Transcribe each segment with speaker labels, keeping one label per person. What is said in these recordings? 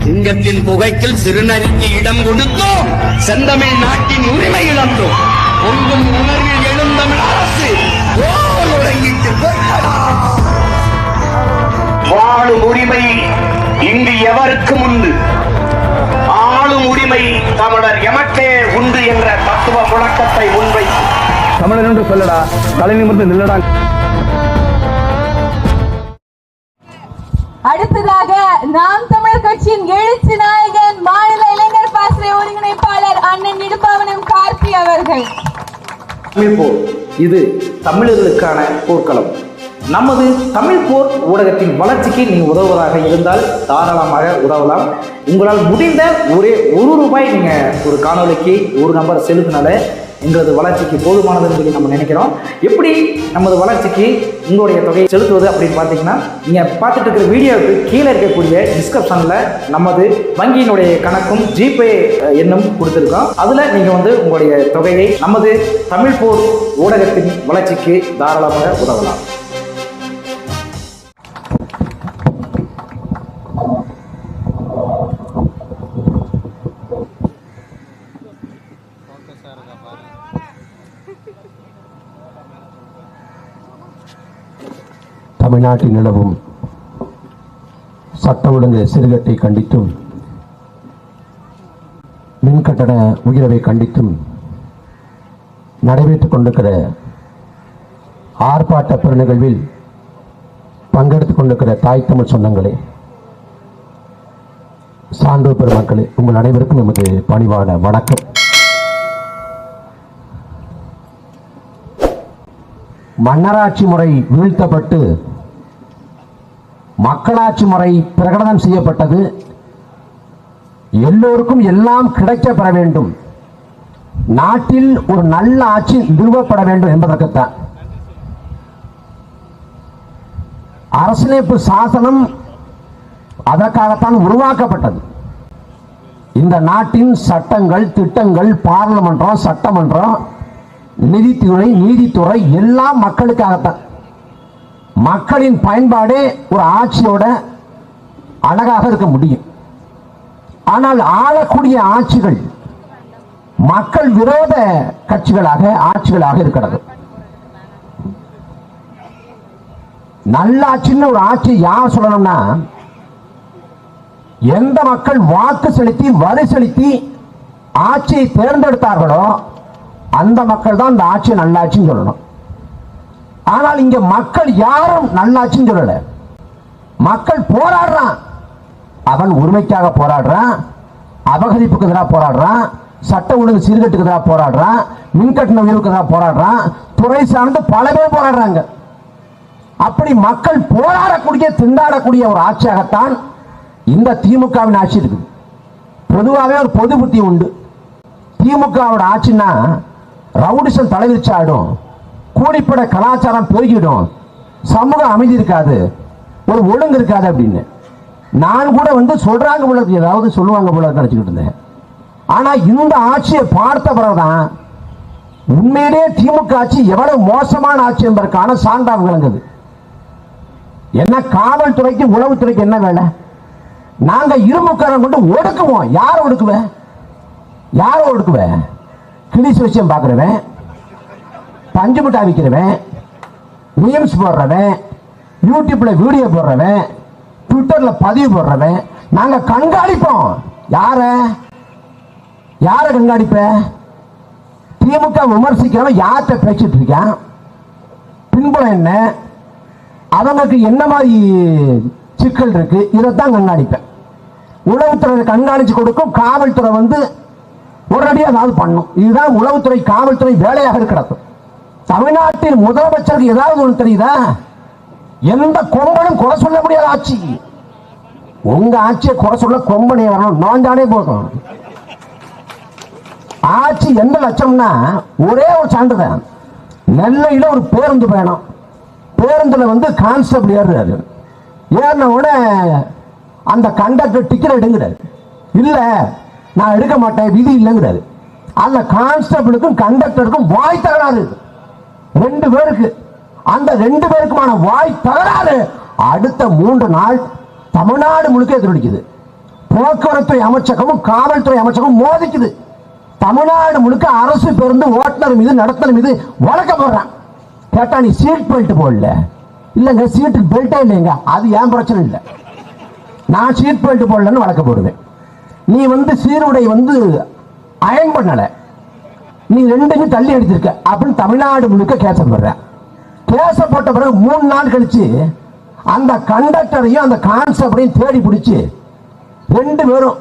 Speaker 1: சிங்கத்தின் புகைக்கில் சிறுநரிக்கு இடம் கொடுத்தோம். செந்தமிழ் நாட்டின் உரிமை இழந்தோம். பொங்கும் உணர்வில் எழுந்தமிழ் அரசு வாழும் உரிமை இங்கு எவருக்கு உண்டு, ஆளும் உரிமை தமிழர் எமக்கே உண்டு என்ற தத்துவ முழக்கத்தை முன்வை
Speaker 2: தமிழர் என்று சொல்லடா, தலை நிமிர்ந்து நில்லடா.
Speaker 3: அடுத்ததாக நாம் தமிழர் கட்சியின் எழுச்சி நாயகன் மாநில இளைஞர் பாசறை ஒருங்கிணைப்பாளர் அண்ணன் இடும்பாவனம் கார்த்தி அவர்கள்.
Speaker 4: இது தமிழர்களுக்கான போர்க்களம். நமது தமிழ் போர் ஊடகத்தின் வளர்ச்சிக்கு நீ உதவுவதாக இருந்தால் தாராளமாக உதவலாம். உங்களால் முடிந்த ஒரே ₹1 நீங்கள் ஒரு காணொலிக்கு ஒரு நம்பர் செலுத்தினால எங்களது வளர்ச்சிக்கு போதுமானதுன்னு சொல்லி நம்ம நினைக்கிறோம். எப்படி நமது வளர்ச்சிக்கு உங்களுடைய தொகையை செலுத்துவது அப்படின்னு பார்த்தீங்கன்னா, நீங்கள் பார்த்துட்டு இருக்கிற வீடியோவுக்கு கீழே இருக்கக்கூடிய டிஸ்கிரிப்ஷனில் நமது வங்கியினுடைய கணக்கும் ஜிபே எண்ணும் கொடுத்துருக்கோம். அதில் நீங்கள் உங்களுடைய தொகையை நமது தமிழ் போர் ஊடகத்தின் வளர்ச்சிக்கு தாராளமாக உதவலாம்.
Speaker 5: தமிழ்நாட்டில் நிலவும் சட்ட ஒழுங்கு சீர்கேட்டை கண்டித்தும் மின்கட்டண உயர்வை கண்டித்தும் நடைபெற்றுக் கொண்டிருக்கிற ஆர்ப்பாட்ட பெருநிகழ்வில் பங்கெடுத்துக் கொண்டிருக்கிற தாய் தமிழ் சொந்தங்களே, சான்றோர் பெருமக்களே, உங்கள் அனைவருக்கும் எமது பணிவான வணக்கம். மன்னராட்சி முறை வீழ்த்தப்பட்டு மக்களாட்சி முறை பிரகடனம் செய்யப்பட்டது. எல்லோருக்கும் எல்லாம் கிடைக்கப்பெற வேண்டும், நாட்டில் ஒரு நல்ல ஆட்சி நிறுவப்பட வேண்டும் என்பதற்குத்தான் அரசியலமைப்பு சாசனம் அதற்காகத்தான் உருவாக்கப்பட்டது. இந்த நாட்டின் சட்டங்கள், திட்டங்கள், பாராளுமன்றம், சட்டமன்றம், நிதித்துறை, நீதித்துறை எல்லாம் மக்களுக்காகத்தான். மக்களின் பயன்பாடே ஒரு ஆட்சியோட அழகாக இருக்க முடியும். ஆனால் ஆளக்கூடிய ஆட்சிகள் மக்கள் விரோத கட்சிகளாக, ஆட்சிகளாக இருக்கிறது. நல்ல ஆட்சின்னு ஒரு ஆட்சி யார் சொல்லணும்னா, எந்த மக்கள் வாக்கு செலுத்தி வரி செலுத்தி ஆட்சியை தேர்ந்தெடுத்தார்களோ அந்த மக்கள் தான் இந்த ஆட்சி நல்லாட்சின்னு சொல்லணும். ஆனால் இங்க மக்கள் யாரும் நல்லாட்சின்னு சொல்லல. மக்கள் போராடுறான், அவன் உரிமைக்காக போராடுறான், அபகரிப்புக்கு எதிராக போராடுறான், சட்ட ஒழுங்கு சீர்கேட்டுக்கு எதிராக போராடுறான், மின்கட்டண உயர்வுக்கு எதிராக போராடுறான், துறை சார்ந்து பல பேர் போராடுறாங்க. அப்படி மக்கள் போராடக்கூடிய, திண்டாடக்கூடிய ஒரு ஆட்சியாகத்தான் இந்த திமுகவின் ஆட்சி இருக்குது. பொதுவாகவே ஒரு பொது புத்தி உண்டு. திமுகவோட ஆட்சின்னா ரவுடிசம் தலைவிரிச்சாடும், கூடிப்பட கலாச்சாரம் பெருகிடும், சமூக அமைதி இருக்காது, ஒரு ஒழுங்கு இருக்காது அப்படின்னு நான் கூட சொல்றாங்க போல, ஏதாவது சொல்லுவாங்க போல நினைச்சுக்கிட்டு இருந்தேன். ஆனா இந்த ஆட்சியை பார்த்த பிறகுதான் உண்மையிலே திமுக ஆட்சி எவ்வளவு மோசமான ஆட்சி என்பதற்கான சான்றாக விளங்குது. என்ன காவல்துறைக்கு உளவுத்துறைக்கு என்ன வேலை? நாங்க இரும்புக்காரன் கொண்டு ஒடுக்குவோம். யார ஒடுக்குவேன்? யார ஒடுக்குவேன்? கிளிஸ் விஷயம் பார்க்கிறவன், பஞ்சு மிட்டாய் விற்கிறவன், மீம்ஸ் போடுறவன், யூடியூப்ல வீடியோ போடுறவன், ட்விட்டர்ல பதிவு போடுறவன், நாங்க கண்காணிப்போம். யார கண்காணிப்ப? திமுக விமர்சிக்கிறவன் யார்கிட்ட பேசிட்டு இருக்கான், பின்புலம் என்ன, அவங்களுக்கு என்ன மாதிரி சிக்கல் இருக்கு, இதைத்தான் கண்காணிப்பேன். உளவுத்துறை கண்காணிச்சு கொடுக்கும், காவல்துறை உடனடியாக ஏதாவது பண்ணும். இதுதான் உளவுத்துறை, காவல்துறை வேலையாக இருக்கிறது. தமிழ்நாட்டில் முதலமைச்சருக்கு ஏதாவது ஒன்று தெரியுதா? எந்த கொம்பனும் குறை சொல்ல முடியாத ஆட்சி. உங்க ஆட்சியை குறை சொல்ல கொம்பனே வரணும், நோஞ்சானே போதும். ஆட்சி எந்த லட்சம்னா ஒரே ஒரு சான்றுதான். நெல்லையில ஒரு பேருந்து பயணம், பேருந்துல கான்ஸ்டபிள் ஏறுறாரு. ஏறின உடனே அந்த கண்டக்டர் டிக்கெட் எடுங்கிறாரு. இல்ல நான் எடுக்க மாட்டேன், விதி இல்லைங்கிறாரு. அந்த கான்ஸ்டபிளுக்கும் கண்டக்டருக்கும் வாய் தகராறு, 2 பேருக்கு. அந்த 2 பேருக்குமான வாய் தகராறு அடுத்த 3 நாள் தமிழ்நாடு முழுக்க எதிரொலிக்குது. போக்குவரத்து அமைச்சகமும் காவல்துறை அமைச்சகமும் மோதிக்குது. தமிழ்நாடு முழுக்க அரசு பேருந்து ஓட்டுநர் மீது நடத்துனர் மீது வழக்கு போடுறான். கேட்டா நீ சீட் பெல்ட் போடல. இல்லைங்க சீட்டுக்கு பெல்ட்டே இல்லைங்க. அது ஏன் பிரச்சனை இல்லை, நான் சீட் பெல்ட் போடலன்னு வழக்கு போடுவேன். நீ சீருடை அயன் பண்ணல, நீ ரெண்டையும் தள்ளி அடிச்சிருக்க அப்படின்னு தமிழ்நாடு முழுக்க கேச போடுற. கேச போட்ட பிறகு 3 நாள் கழிச்சு அந்த கண்டக்டரையும் அந்த கான்ஸ்டபிளையும் தேடி பிடிச்சு 2 பேரும்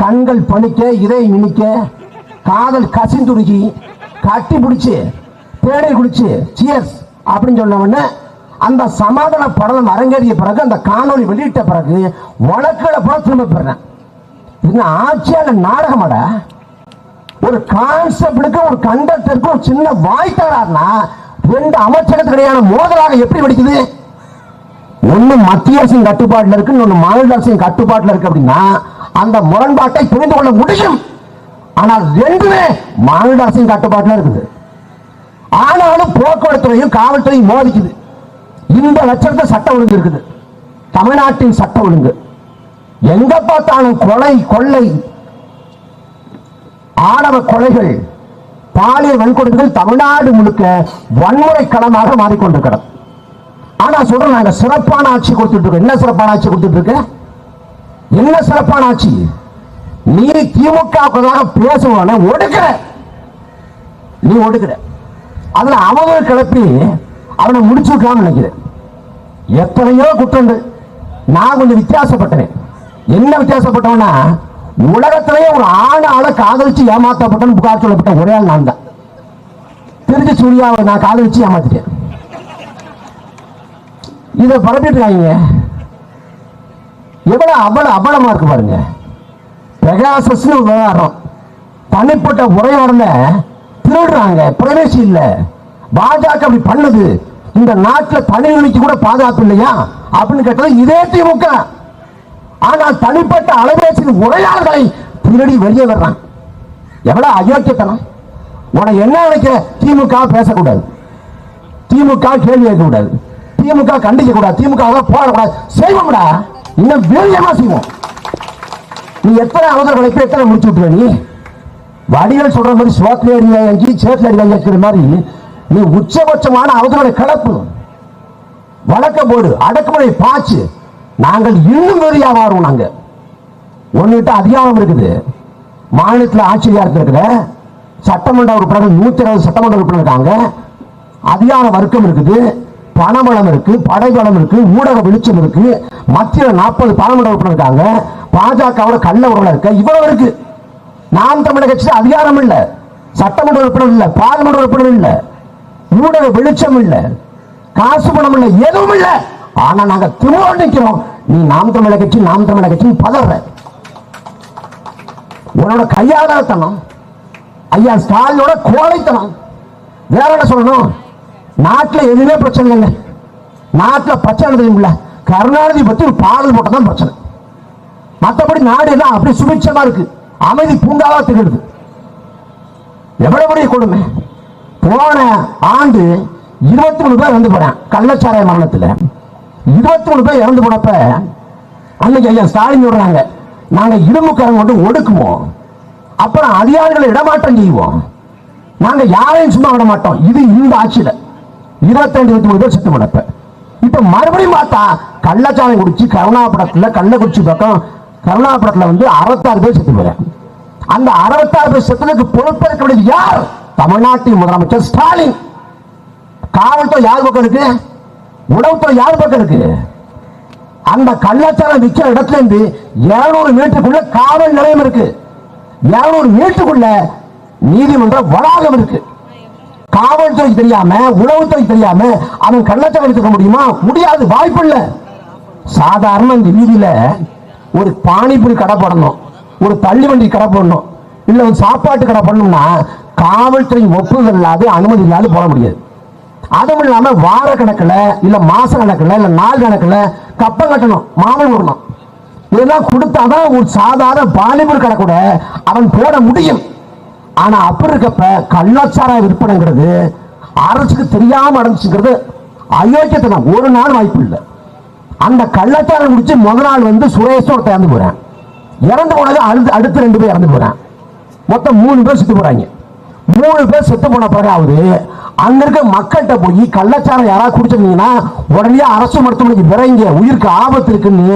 Speaker 5: கண்கள் பணிக்க, இதை மினிக்க, காதல் கசிந்துருகி கட்டி பிடிச்சு தேடி குடிச்சு சியர்ஸ் அப்படின்னு சொன்ன உடனே அந்த சமாதான படம் அரங்கேறிய பிறகு அந்த காணொலி வெளியிட்ட பிறகு வழக்குகளை போல திரும்ப பெறேன். இது ஆட்சியால நாடகமாட. ஒரு கான்ஸ்டபிளுக்கு ஒரு கண்டக்டருக்கு ஒரு சின்ன வாய் தராருன்னா 2 அமைச்சகத்துக்கு இடையான மோதலாக எப்படி வெடிக்குது? ஒண்ணு மத்திய அரசின் கட்டுப்பாட்டில் இருக்கு, இன்னொன்னு மாநில அரசின் கட்டுப்பாட்டில் இருக்கு. அப்படின்னா அந்த முரண்பாட்டை புரிந்து கொள்ள முடியும். ஆனால் 2மே மாநில அரசின் கட்டுப்பாட்டில் இருக்குது. ஆனாலும் போக்குவரத்துறையும் காவல்துறையும் மோதிக்குது. இந்த லட்சத்தை சட்ட ஒழுங்கு இருக்குது. தமிழ்நாட்டின் சட்ட ஒழுங்கு எங்க பார்த்தாலும் கொலை, கொள்ளை, ஆணவ கொலைகள், பாலியல் வன்கொடுமைகள் தமிழ்நாடு முழுக்க வன்முறை களமாக மாறிக்கொண்டிருக்கிறது. ஆனா சொல்றேன், நாங்க சிறப்பான ஆட்சி கொடுத்துட்டு இருக்கோம். என்ன சிறப்பான ஆட்சி கொடுத்துட்டு இருக்க? என்ன சிறப்பான ஆட்சி? நீ திமுக பேசுவான ஒடுக்கிற, நீ ஒடுக்கிற. அதுல அவதூறு கிளப்பி அவனை முடிச்சு விட்டான்னு நினைக்கிறேன். எத்தனையோ குற்றங்கள். நான் கொஞ்சம் வித்தியாசப்பட்டேன். என்ன வித்தியாசப்பட்டவனா, உலகத்திலேயே ஒரு ஆளால காதலிச்சு ஏமாற்றப்பட்டன்னு புகார் சொல்லப்பட்ட ஒரே ஆள் நான் தான். திருச்சி சூர்யாவை நான் காதலிச்சு ஏமாத்திட்டேன். இதை பரப்பிட்டு எவ்வளவு அபலமா இருக்கு பாருங்க. பெகாசஸ் விவகாரம், தனிப்பட்ட உரையாடல திருடுறாங்க, பிரைவேசி இல்ல. பாஜக அப்படி பண்ணது, இந்த நாட்டில் தனிநீதிக்கு கூட பாதுகாப்பு இல்லையா அப்படின்னு கேட்டது இதே திமுக. ஆனால் தனிப்பட்ட அலைபேசியின் உரையாடல்களை திருடி வெளியே வர்றான். எவ்வளவு அயோக்கியத்தனம்! உனக்கு என்ன நினைக்கிற? திமுக பேசக்கூடாது, திமுக கேள்வி கேட்கக்கூடாது, திமுக கண்டிக்க கூடாது, திமுக போடக்கூடாது. செய்வோம்டா, இன்னும் வீரியமா செய்வோம். நீ எத்தனை அவசர கலைப்பு எத்தனை முடிச்சு விட்டுருவ? நீ வடிகள் சொல்ற மாதிரி சோத்துல அடி சேத்துல அடி வைக்கிற மாதிரி நீ உச்சபட்சமான அவசர கலப்பு வழக்க போடு, அடக்குமுறை பாச்சு. நாங்கள் இன்னும் வெறியா மாறுவோம். நாங்க ஒன்னுட்டு அதிகாரம் இருக்குது. மாநிலத்தில் ஆட்சி அதிகாரத்தில் இருக்கிற சட்டமன்ற உறுப்பினர்கள் 120 சட்டமன்ற உறுப்பினர் இருக்காங்க. அதிகார வர்க்கம் இருக்குது, பணபலம் இருக்கு, படைபலம் இருக்கு, ஊடக வெளிச்சம் இருக்கு. மத்திய 40 பாராளுமன்ற உறுப்பினர் இருக்காங்க. பாஜகவோட கள்ள உறவுல இருக்க இவ்வளவு இருக்கு. நாம் தமிழக கட்சி அதிகாரம் இல்ல, சட்டமன்ற உறுப்பினர் இல்ல, பாராளுமன்ற உறுப்பினர் இல்ல, ஊடக வெளிச்சம் இல்ல, காசு பணம் இல்ல, எதுவும் இல்ல. ஆனா நாங்க திரும்ப நிற்கிறோம். நீ நாம் தமிழக கட்சி, நாம் தமிழக கட்சி பதற. உன்னோட கையாளத்தனம், ஐயா ஸ்டாலினோட கோழைத்தனம். வேற என்ன சொல்லணும்? நாட்டில் எதுவுமே பிரச்சனை இல்லைங்க. நாட்டில் பிரச்சனை தெரியுமில்ல, கருணாநிதி பத்தி ஒரு பாடல் போட்டதான் பிரச்சனை. மற்றபடி நாடு எல்லாம் அப்படி சுபிட்சமா இருக்கு, அமைதி பூங்காவா திகழுது. எவ்வளவு பெரிய கொடுமை! போன ஆண்டு 23 பேர் இறந்து போறேன் கள்ளச்சாராய மரணத்தில். 23 பேர் இறந்து போனப்ப அன்னைக்கு ஐயா ஸ்டாலின் சொல்றாங்க, நாங்க இடுமுக்காரங்க கொண்டு ஒடுக்குவோம், அப்புறம் அதிகாரிகளை இடமாற்றம் செய்வோம், நாங்க யாரையும் சும்மா விட மாட்டோம். இது இந்த ஆட்சியில 22-23 பேர் செத்து போனப்ப. இப்ப மறுபடியும் பார்த்தா கள்ளச்சாராயம் குடிச்சு கருணாபுரத்துல, கள்ளக்குறிச்சி பக்கம் கருணாபுரத்துல 66 பேர் செத்து போறேன். அந்த 66 பேர் செத்துக்கு பொறுப்பேற்க வேண்டியது யார்? தமிழ்நாட்டின் முதலமைச்சர் ஸ்டாலின். காவல்துறை யார் பக்கம் இருக்கு? உளவுத்துறை யார் பக்கம் இருக்கு? அந்த கள்ளச்சாரம் விற்கிற இடத்துல இருந்து 200 மீட்டருக்குள்ள காவல் நிலையம் இருக்கு, 200 மீட்டருக்குள்ள நீதிமன்ற வளாகம் இருக்கு. காவல்துறை தெரியாம, உளவுத்துறை தெரியாம அவன் கள்ளச்சாரம் எடுத்துக்க முடியுமா? முடியாது, வாய்ப்பு இல்ல. சாதாரண இந்த வீதியில ஒரு பானிபூரி கடை போடணும், ஒரு தள்ளுவண்டி கடை போடணும், இல்ல ஒரு சாப்பாட்டு கடை போடணும்னா காவல்துறை ஒப்புதல் இல்லாது, அனுமதி இல்லாது போட முடியாது. அதுவும் இல்லாம வார கணக்குல, இல்ல மாச கணக்குல, இல்ல நாள் கணக்குல கப்பம் கட்டணும், மாமூல் விடணும். இதெல்லாம் கொடுத்தாதான் ஒரு சாதாரண பாலிபூர் கடை கூட அவன் போட முடியும். ஆனா அப்படி இருக்கப்ப கள்ளச்சாராய விற்பனைங்கிறது அரசுக்கு தெரியாம நடந்துச்சுங்கிறது அயோக்கியத்தனம். ஒரு நாள் வாய்ப்பு இல்லை. அந்த கள்ளச்சாரம் குடிச்சு முதல் நாள் சுரேஷோட சேர்ந்து போறேன். இறந்து போனது அடுத்து 2 பேர் இறந்து போறாங்க. மொத்தம் 3 பேர் செத்து போறாங்க. 3 பேர் செத்து போன பிறகாவது அங்க இருக்க மக்கள்கிட்ட போய் கள்ளச்சாரம் யாராவது குடிச்சிருந்தீங்கன்னா உடனே அரசு மருத்துவமனைக்கு விரைங்க, உயிருக்கு ஆபத்து இருக்குன்னு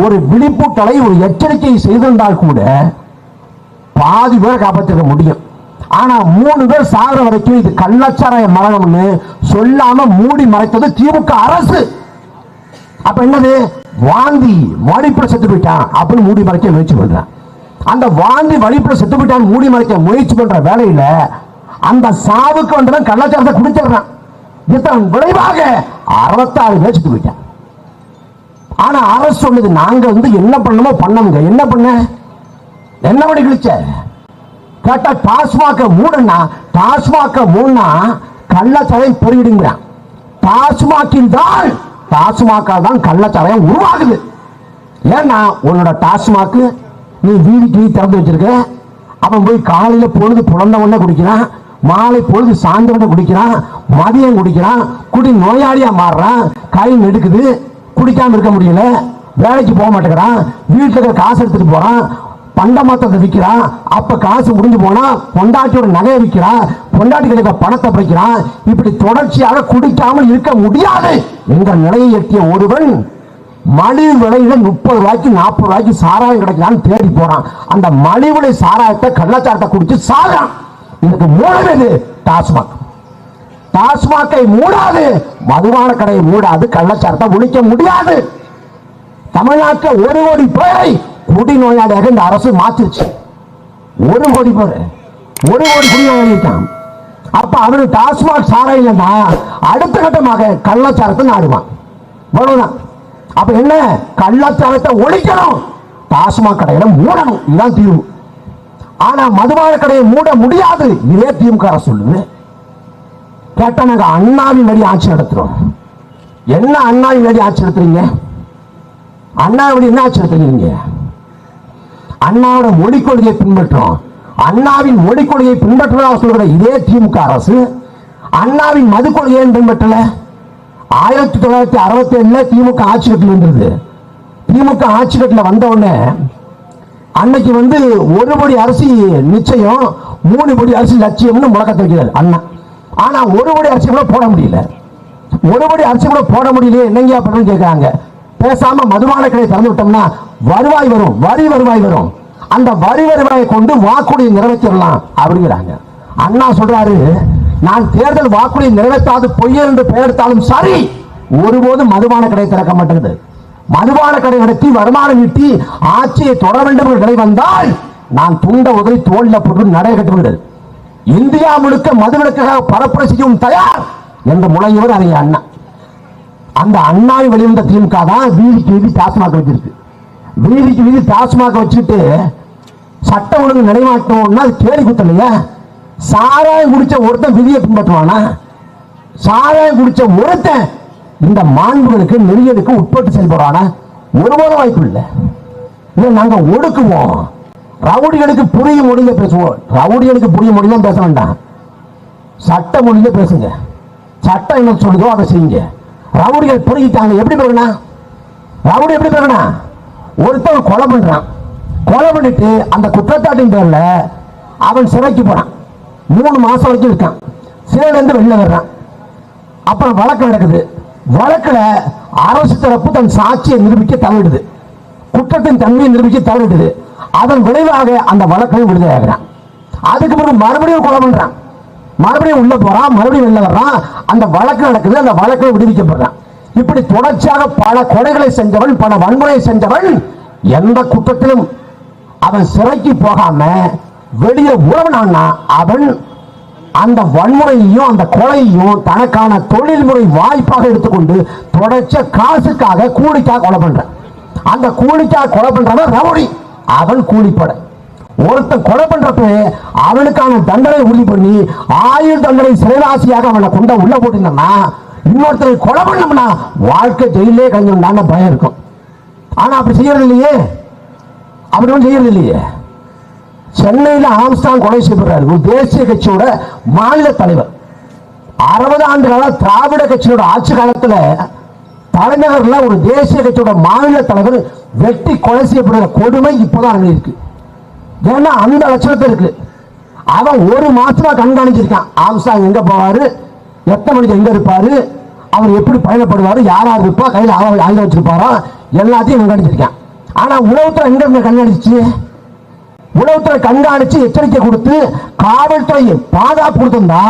Speaker 5: ஒரு விழிப்புட்டலை, ஒரு எச்சரிக்கை செய்திருந்தால் கூட பாதி பேரை காப்பாற்றிருக்க முடியும். ஆனா 3 பேர் சாகிற வரைக்கும் இது கள்ளச்சாராய மரணம்னு சொல்லாம மூடி மறைத்தது திமுக அரசு. அப்ப என்னது, வாந்தி வலிப்புல செத்து போயிட்டான் அப்படின்னு மூடி மறைக்க முயற்சி பண்றான். அந்த வாந்தி வலிப்புல செத்து போயிட்டான் மூடி மறைக்க முயற்சி பண்ற வேலையில அந்த சாவுக்கு வந்தவன் கள்ளச்சாரத்தை குடிச்சிடறான். இதன் விளைவாக 66 பேர் செத்து போயிட்டான். ஆனா அரசு சொல்லுது, நாங்க என்ன பண்ணணுமோ பண்ணவங்க. என்ன பண்ண, என்ன பண்ணி கிழிச்ச கேட்டா டாஸ்மாக மூடனா, டாஸ்மாக மூடனா கள்ளச்சாராயம் பெருகிடுங்கிறான். டாஸ்மாகில் தான் கள்ளச்சாராயம் உருவாகுது. ஏன்னா உன்னோட டாஸ்மாக்கு நீ வீதிக்கு திறந்து வச்சிருக்க, அவன் போய் காலையில பொழுது புலந்த உடனே குடிக்கிறான், மாலை பொழுது சாய்ந்த உடனே குடிக்கிறான், மதியம் குடிக்கிறான், குடி நோயாளியா மாறுறான், கை நெடுக்குது, குடிக்காம இருக்க முடியல, வேலைக்கு போக மாட்டேங்கிறான், வீட்டுல இருக்கிற காசு எடுத்துட்டு போறான், பண்டமாத்தத்தை விற்கிறான், அப்ப காசு முடிஞ்சு போனா பொண்டாட்டியோட நகையை விற்கிறான், பொண்டாட்டி கிடைக்க பணத்தை பறிக்கிறான். இப்படி தொடர்ச்சியாக குடிக்காமல் இருக்க முடியாது என்ற நிலையை எட்டிய ஒருவன் மலிவு விலையில 30 ரூபாய்க்கு 40 ரூபாய்க்கு சாராயம் கிடைக்கிறான்னு தேடி போறான். அந்த மலிவு விலை சாராயத்தை கள்ளச்சாரத்தை குடிச்சு சாகிறான். இதுக்கு மூடவே டாஸ்மாக். டாஸ்மாக்கை மூடாது, மதுபான கடையை மூடாது, கள்ளச்சாரத்தை ஒழிக்க முடியாது. தமிழ்நாட்டில் 1 கோடி பேரை குடி நோயாளியாக இந்த அரசு மாற்றிருச்சு. 1 கோடி பேர், 1 கோடி குடி நோயாளி இருக்கான். அப்ப அவனுக்கு டாஸ்மாக் சாராயம் இல்லைன்னா அடுத்த கட்டமாக கள்ளச்சாரத்தை நாடுவான். அவ்வளவுதான். அப்ப என்ன, கள்ளச்சாரத்தை ஒழிக்கணும், டாஸ்மாக் கடையில மூடணும், இதுதான் தீர்வு. ஆனா மதுபான கடையை மூட முடியாது, இதே திமுக அரசு சொல்லுது. கேட்டா நாங்க அண்ணாவின் வழி ஆட்சி நடத்துறோம். என்ன அண்ணாவின் வழி ஆட்சி நடத்துறீங்க? அண்ணாவின் என்ன ஆட்சி நடத்துறீங்க? அண்ணாவோட மொழி கொள்கையை பின்பற்றோம். அண்ணாவின் மொழி கொள்கையை பின்பற்றுவதாக சொல்கிற இதே திமுக அரசு அண்ணாவின் மது கொள்கையை பின்பற்றல. 1967 திமுக ஆட்சி கட்டில் இருந்தது. திமுக ஆட்சி கட்டில் வந்த உடனே அன்னைக்கு 1 படி அரிசி நிச்சயம், 3 படி அரிசி லட்சியம்னு முழக்கத்தை வைக்கிறார் அண்ணா. ஆனா 1 படி அரிசி கூட போட முடியல. 1 படி அரிசி கூட போட முடியல, என்னங்க அப்படின்னு கேட்கிறாங்க. பேசாம மதுபான கடையை திறந்து விட்டோம்னா வருவாய் வரும், வரி வருவாய் வரும், அந்த வரி வருவாயை கொண்டு வாக்குறுதியை நிறைவேற்றலாம் அப்படிங்கிறாங்க. அண்ணா சொல்றாரு, நான் தேர்தல் வாக்குறுதியை நிறைவேற்றாது பொய்யர் என்று பெயர்த்தாலும் சரி, ஒருபோதும் மதுபான கடை திறக்க மாட்டேங்குது. மதுபான கடை நடத்தி வருமானம் ஈட்டி ஆட்சியை தொடர வேண்டும் என்ற நிலை வந்தால் நான் துண்ட உதவி தோல்ல போட்டு நடை கட்டுவிடுது. இந்தியா முழுக்க மதுவிலக்காக பரப்புரை செய்யும் தயார் என்ற முனைவர் அறிய அண்ணா. அந்த அண்ணாவை வெளிவந்த திமுக தான் வீதிக்கு வீதி டாஸ்மாக வச்சிருக்கு. வீதிக்கு வீதி டாஸ்மாக வச்சுட்டு சட்டம் ஒழுங்கு நிலைமாட்டோம்னா அது கேலி குத்தலையா? சாராயம் குடிச்ச ஒருத்தன் விதியை பின்பற்றுவானா? சாராயம் குடிச்ச ஒருத்தன் இந்த மாண்புகளுக்கு நெறியலுக்கு உட்பட்டு செயல்படுவானா? ஒருபோதும் வாய்ப்பு இல்லை. இதை நாங்க ஒடுக்குவோம். ரவுடிகளுக்கு புரியும் மொழியில பேசுவோம். ரவுடிகளுக்கு புரியும் மொழியில பேச வேண்டாம், சட்ட மொழியில பேசுங்க. சட்டம் என்ன சொல்லுதோ அதை செய்யுங்க. ரவுடிகள் புரிஞ்சிட்டாங்க. எப்படி பெறணும்? ரவுடி எப்படி பெறணும்? ஒருத்தன் கொலை பண்றான், கொலை பண்ணிட்டு அந்த குற்றச்சாட்டின் பேர்ல அவன் சிறைக்கு போறான். 3 மாசம் வரைக்கும் இருக்கான். சிறையில இருந்து வெளில வர்றான். அப்புறம் வழக்கு நடக்குது. வழக்குல அரசு தரப்பு தன் சாட்சியை நிரூபிக்க தவறிடுது, குற்றத்தின் தன்மையை நிரூபிக்க தவறிடுது. அதன் விளைவாக அந்த வழக்கையும் விடுதலையாகிறான். அதுக்கு பிறகு மறுபடியும் கொலை பண்றான், மறுபடியும் உள்ள போறான், மறுபடியும் வெளில வர்றான். அந்த வழக்கு நடக்குது, அந்த வழக்கை விடுவிக்கப்படுறான். இப்படி தொடர்ச்சியாக பல கொலைகளை செஞ்சவன், பல வன்முறையை செஞ்சவன், எந்த குற்றத்திலும் அவன் சிறைக்கு போகாம வெளியே உறவினான்னா அவன் அந்த வன்முறையையும் அந்த கொலையையும் தனக்கான தொழில்முறை வாய்ப்பாக எடுத்துக்கொண்டு தொடர்ச்சிய காசுக்காக கூலிக்காக கொலை பண்றான். அந்த கூலிக்காக கொலை பண்றவன் ரவுடி, அவன் கூலிப்பட. ஒருத்தன் கொலை பண்றப்ப அவனுக்கான தண்டனை உறுதி பண்ணி ஆயுள் தண்டனை சிறைவாசியாக அவனை கொண்ட உள்ள போட்டிருந்தா, இன்னொருத்தரை கொலை பண்ணோம்னா வாழ்க்கை ஜெயிலே கழிஞ்சுட்டான பயம் இருக்கும். ஆனா அப்படி செய்யறது இல்லையே, அப்படி ஒன்றும் செய்யறது இல்லையே. சென்னையில் ஆம்ஸ்டாங் கொலை செய்யப்படுறாரு, ஒரு தேசிய கட்சியோட மாநில தலைவர். 60 ஆண்டு கால திராவிட கட்சியோட ஆட்சி காலத்துல தலைநகர்ல ஒரு தேசிய கட்சியோட மாநில தலைவர் வெட்டி கொலை செய்யப்படுகிற கொடுமை இப்போதான் அங்க இருக்கு. ஏன்னா அந்த லட்சணத்தில் இருக்கு. அவன் ஒரு மாசமா கண்காணிச்சிருக்கான். ஆம்ஸ்டாங் எங்க போவாரு, எத்தனை மணிக்கு எங்க இருப்பாரு, அவர் எப்படி பயணப்படுவாரு, யார் யார் இருப்பா, கையில் ஆயுதம் வச்சிருப்பாரோ எல்லாத்தையும் கண்காணிச்சிருக்கான். ஆனா உளவுத்துறை எங்க இருந்து கண்காணிச்சு, உளவுத்துறை கண்காணிச்சு எச்சரிக்கை கொடுத்து காவல்துறை பாதுகாப்பு கொடுத்திருந்தா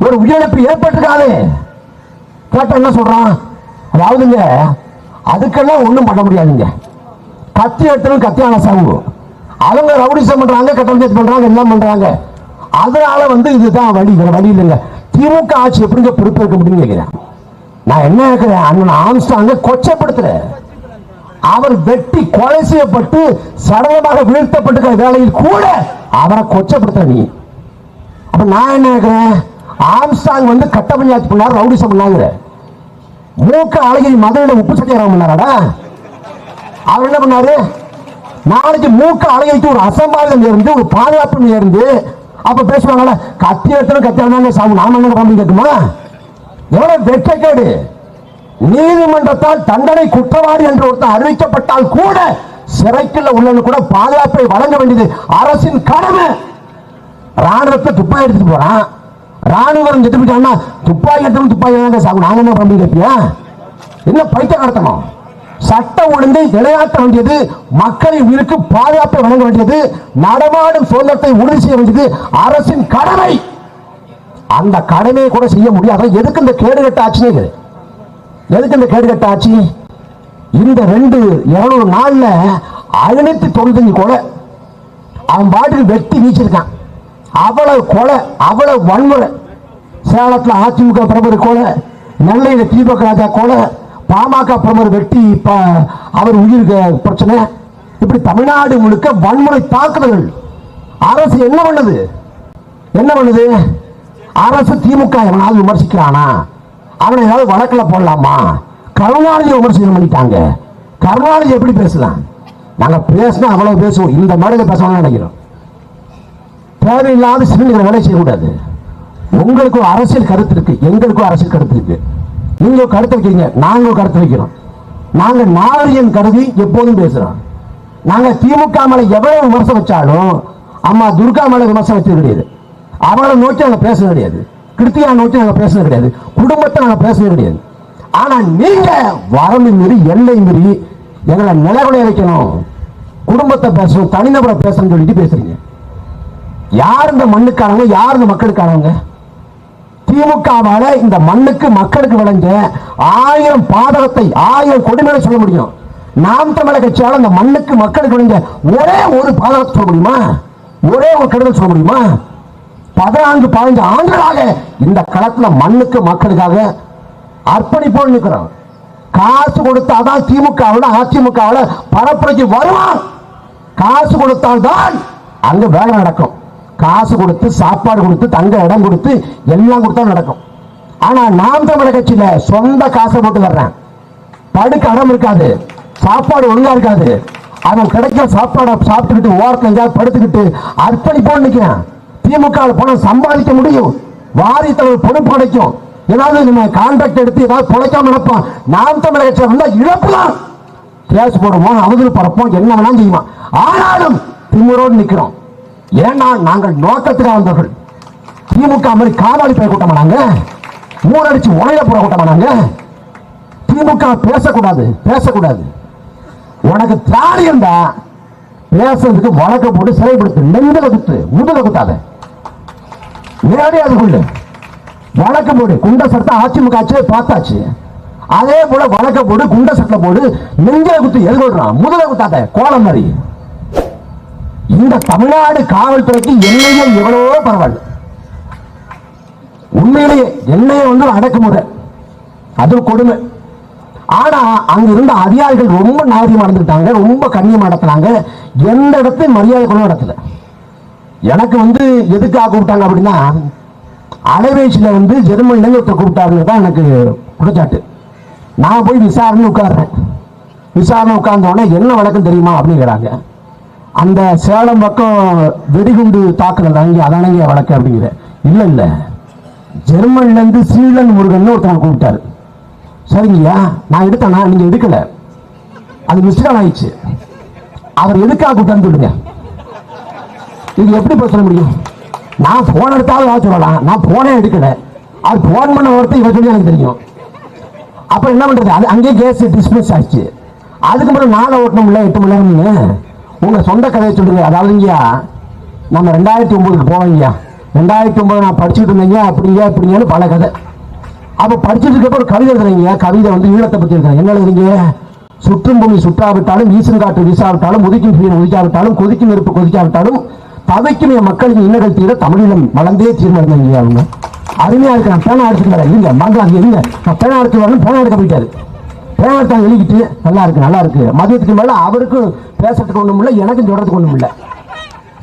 Speaker 5: ஒரு உயிரிழப்பு ஏற்பட்டிருக்காது. கேட்ட என்ன சொல்றான், அதாவதுங்க அதுக்கெல்லாம் ஒண்ணும் பண்ண முடியாதுங்க. கத்தி எடுத்து கத்தியான சாவு, அவங்க ரவுடிசம் பண்றாங்க, கட்டமைச்சு பண்றாங்க, எல்லாம் பண்றாங்க. அதனால இதுதான் வழி, வேற வழி இல்லைங்க. திமுக ஆட்சி எப்படிங்க பொறுப்பேற்க முடியும் கேட்கிறேன். நான் என்ன கேட்கிறேன், அண்ணன் ஆம்ஸ்டாங்க கொச்சப்படுத்துறேன். அவர் வெட்டி கொலை செய்யப்பட்டு சடலமாக வீழ்த்தப்பட்டிருக்கிற வேளையில் கூட அவரை கொச்சப்படுத்த நீ. அப்ப நான் என்ன கேட்கிறேன், ஆம்ஸ்டாங் கட்ட பஞ்சாயத்து பண்ணாரு, ரவுடிசம் பண்ணாங்க. மூக்க அழகிரி மதுரையில உப்பு சத்தியாரம் பண்ணாரடா. அவர் என்ன பண்ணாரு, நாளைக்கு மூக்க அழகிரிக்கு ஒரு அசம்பாவிதம் இருந்து ஒரு பாதுகாப்பு இருந்து அப்ப பேசுவாங்கல்ல, கத்தி எடுத்து கத்தியாங்க சாவு, நாம என்ன பண்ணி கேட்குமா? எவ்வளவு வெட்கக்கேடு. நீதிமன்றத்தால் தண்டனை குற்றவாளி என்று ஒருத்தர் அறிவிக்கப்பட்டால் கூட சிறைக்குள்ள உள்ள கூட பாதுகாப்பை வழங்க வேண்டியது அரசின் கடமை. ராணுவத்தை துப்பாக்கி எடுத்துட்டு போறான், ராணுவம் செத்துட்டான்னா துப்பாக்கி எடுத்து துப்பாக்கி சாகும், நாங்க என்ன பண்ணி கேட்பியா? என்ன பைத்த நடத்தணும்? சட்டம் ஒழுங்கை நிலையாட்ட வேண்டியது, மக்களின் உயிருக்கு பாதுகாப்பை வழங்க வேண்டியது, நடமாடும் சுதந்திரத்தை உறுதி செய்ய வேண்டியது அரசின் கடமை. அந்த கடமையை கூட செய்ய முடியாது. எதுக்கு இந்த கேடுகட்ட ஆட்சி? எதுக்கு இந்த கேடுகட்ட ஆட்சி? இந்த 200 நாள்ல 595 கொலை அவன் பாட்டுக்கு வெட்டி வீச்சிருக்கான். அவ்வளவு கொலை, அவ்வளவு வன்முறை. சேலத்துல அதிமுக பிரமுகர் கொலை, நெல்லையில திமுக ராஜா கொலை, பாமக பிரமுகர் வெட்டி அவர் உயிருக்கு பிரச்சனை. இப்படி தமிழ்நாடு முழுக்க வன்முறை தாக்குதல்கள். அரசு என்ன பண்ணுது? என்ன பண்ணுது அரசு? திமுக எவனாவது விமர்சிக்கிறானா? அவனை ஏதாவது வழக்கில் போடலாமா? கருணாநிதி விமர்சனம் பண்ணிட்டாங்க. கருணாநிதி எப்படி பேசலாம்? நாங்க பேசினா அவ்வளவு பேசுவோம், இந்த மேடையில் பேசணும்னு நினைக்கிறோம். தேவையில்லாத சிறுநீரை வேலை செய்யக்கூடாது. உங்களுக்கு ஒரு அரசியல் கருத்து இருக்கு, எங்களுக்கும் அரசியல் கருத்து இருக்கு. நீங்க கருத்து வைக்கிறீங்க, நாங்களும் கருத்து வைக்கிறோம். நாங்க நாகரிகம் கருதி எப்போதும் பேசுறோம். நாங்க திமுக மேல எவ்வளவு விமர்சனம் வச்சாலும் அம்மா துர்கா மேல விமர்சனம் வச்சது கிடையாது. அவளை நோக்கி நாங்க பேசுறது கிடையாது. கிருத்தியா நோக்கி நாங்க பேசுறது கிடையாது. குடும்பத்தை நாங்க பேசுறது கிடையாது. ஆனா நீங்க வரம்பு மீறி, எல்லை மீறி எங்களை நிலகுலைய வைக்கணும், குடும்பத்தை பேசணும், தனிநபரை பேசணும்னு சொல்லிட்டு பேசுறீங்க. யார் இந்த மண்ணுக்காரங்க, யார் இந்த மக்களுக்காரங்க? திமுகவால இந்த மண்ணுக்கு மக்களுக்கு விளைஞ்ச 1000 பாதகத்தை, 1000 கொடுமையை சொல்ல முடியும். நாம் தமிழர் கட்சியால இந்த மண்ணுக்கு மக்களுக்கு விளைஞ்ச ஒரே ஒரு பாதகத்தை சொல்ல முடியுமா? ஒரே ஒரு கெடுதல் சொல்ல முடியுமா? 14-15 ஆண்டுகளாக இந்த களத்துல மண்ணுக்கு மக்களுக்காக அர்ப்பணிப்போடு நிற்கிறோம். காசு கொடுத்தாதான் திமுகவோட அதிமுகவோட பரப்புரைக்கு வருவான். காசு கொடுத்தால்தான் அங்க வேலை நடக்கும். காசு கொடுத்து, சாப்பாடு கொடுத்து, தங்க இடம் கொடுத்து, எல்லாம் கொடுத்தா நடக்கும். ஆனா நாம் தமிழர் கட்சியில சொந்த காசை போட்டு வர்றேன், படுக்க இடம் இருக்காது, சாப்பாடு ஒழுங்கா இருக்காது. அவன் கிடைக்கிற சாப்பாடை சாப்பிட்டுக்கிட்டு ஓரத்தில் எங்கேயாவது படுத்துக்கிட்டு அர்ப்பணிப்போடு நிற்கிறேன். திமுக போன சம்பாதிக்க முடியும், வாரி தலைவர் பொறுப்பு கிடைக்கும், ஏதாவது நம்ம கான்ட்ராக்ட் எடுத்து ஏதாவது பொழைக்காம நினைப்போம். நாம் தமிழர் கட்சியில் வந்தா இழப்பு தான். கேஸ் போடுவோம், அவதூறு பரப்போம், என்ன வேணாலும் செய்வோம். ஆனாலும் திமுறோடு நிற்கிறோம். ஏன்னா நாங்கள் நோக்கத்துக்காக வந்தவர்கள். திமுக மாதிரி காவாலி போய் கூட்ட மாட்டாங்க, மூணடிச்சு உணையில போற கூட்ட மாட்டாங்க. திமுக பேசக்கூடாது, பேசக்கூடாது. உனக்கு திராணியம் தான் பேசுறதுக்கு வழக்க போட்டு சிறைப்படுத்து, நெஞ்சில குத்து, முதுல குத்தாத, நேரடியாக வழக்க போடு. குண்ட சட்டத்தை அதிமுக ஆட்சியை பார்த்தாச்சு, அதே போல வழக்க போடு, குண்ட சட்டை போடு, நெஞ்சில குத்து. எதிர்கொள்றான், முதுல குத்தாத, கோலம் மாதிரி. இந்த தமிழ்நாடு காவல்துறைக்கு எண்ணெயே எவ்வளவோ பரவாயில்ல. உண்மையிலேயே எண்ணெயை அடக்குமுறை, அது கொடுமை. ஆனா அங்க இருந்த அதிகாரிகள் ரொம்ப நாகரிகமா நடந்துட்டாங்க, ரொம்ப கண்ணியமா நடத்தினாங்க. எந்த இடத்தையும் மரியாதை கொண்டு நடத்தல. எனக்கு எதுக்காக கூப்பிட்டாங்க அப்படின்னா, அலைபேசியில ஜெர்மனில ஒருத்தர் கூப்பிட்டாருன்னு தான் எனக்கு குற்றச்சாட்டு. நான் போய் விசாரணை உட்கார்றேன். விசாரணை உட்கார்ந்த உடனே என்ன வழக்கம் தெரியுமா அப்படிங்கிறாங்க. அந்த சேலம் பக்கம் வெடிகுண்டு தாக்குதல் அங்கே அதானங்க வழக்கு அப்படிங்கிற. இல்ல இல்ல, ஜெர்மன்ல இருந்து ஸ்ரீலன் முருகன் ஒருத்தவங்க கூப்பிட்டாரு. சரிங்கய்யா, நான் எடுத்தேனா? நீங்க எடுக்கல. அது மிஸ்டேக் ஆயிடுச்சு. அவர் எதுக்காக கூட்டான்னு சொல்லுங்க. இது எப்படி பேச முடியும்? நான் போன் எடுத்தாலும் சொல்லலாம், நான் போனே எடுக்கல. அவர் போன் பண்ண ஒருத்தர் இவர் சொல்லி எனக்கு தெரியும். அப்புறம் என்ன பண்றது? அது அங்கேயே கேஸ் டிஸ்மிஸ் ஆயிடுச்சு. அதுக்கு பிறகு 4 ஓட்டணும்ல 8 மணி நேரம்னு உங்க சொந்த கதையை சொல்லுங்க. அதாவது இங்கயா நம்ம 2009 போவீங்க. 2009 நான் படிச்சுட்டு இருந்தீங்க, அப்படிங்க இப்படிங்கன்னு பல கதை. அப்ப படிச்சுட்டு இருக்கப்ப ஒரு கவிதை எழுதுறீங்க. கவிதை வந்து ஈழத்தை பத்தி எழுதுறேன். என்ன எழுதுறீங்க? சுற்றும் பூமி சுற்றாவிட்டாலும், வீசும் காற்று வீசாவிட்டாலும், உதிக்கும் சூரியன் உதிக்காவிட்டாலும், கொதிக்கும் நெருப்பு கொதிக்காவிட்டாலும், தவைக்கும் என் மக்களின் இன்னல்கள் தீர தமிழிலும் வளர்ந்தே தீர்மானிங்க. அவங்க அருமையா இருக்கு. நான் பேனா எடுத்துக்கிறேன். இல்லைங்க மங்களாங்க இல்லைங்க, நான் பேனா எடுத்து வரணும். பேனா எடுக்க போயிட்டாரு. பேனா எடுத்தாங்க எழுதிக்கிட்டு நல்லா இருக்கு நல்லா இருக்கு. மதியத்துக்கு மேல அவருக்கும் பேசுறதுக்கு ஒண்ணும் இல்லை, எனக்கும் சொல்றதுக்கு ஒண்ணும் இல்லை.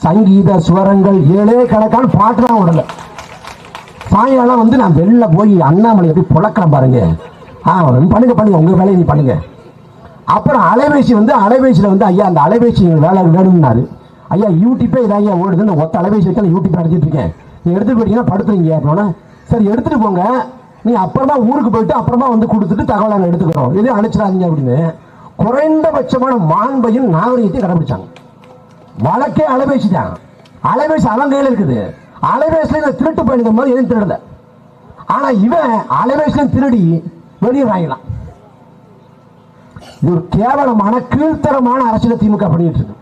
Speaker 5: சங்கீத சுவரங்கள் 7 கணக்கான பாட்டு தான் உடல. சாயங்காலம் வந்து நான் வெளில போய் அண்ணாமலை எப்படி புழக்கிறேன் பாருங்க. பண்ணுங்க பண்ணுங்க, உங்க வேலையை நீ பண்ணுங்க. அப்புறம் அலைபேசி வந்து அலைபேசியில் வந்து ஐயா அந்த அலைபேசி வேலை வேணும்னாரு. ஐயா யூடியூப்பே இதான் ஐயா ஓடுது, இந்த ஒத்த அலைபேசி வச்சு யூடியூப் நடத்திட்டு இருக்கேன், நீ எடுத்துட்டு போயிட்டீங்கன்னா படுத்துறீங்க அப்படின்னா சரி எடுத்துட்டு போங்க, நீ அப்புறமா ஊருக்கு போயிட்டு அப்புறமா வந்து கொடுத்துட்டு தகவலை எடுத்துக்கிறோம், எதையும் அனுப்பிச்சிடாதீங்க அப்படின்னு குறைந்தபட்சமான மாண்பையும் நாகரிகத்தையும் கடைபிடிச்சாங்க. வழக்கே அலைபேசி தான். அலைபேசி அவன் கையில் இருக்குது. அலைபேசியில திருட்டு பயணிக்கிற மாதிரி எதுவும் திருடல. ஆனா இவன் அலைபேசியில திருடி வெளியே வாங்கலாம். இது ஒரு கேவலமான கீழ்த்தரமான அரசியல திமுக பண்ணிட்டு இருக்கு.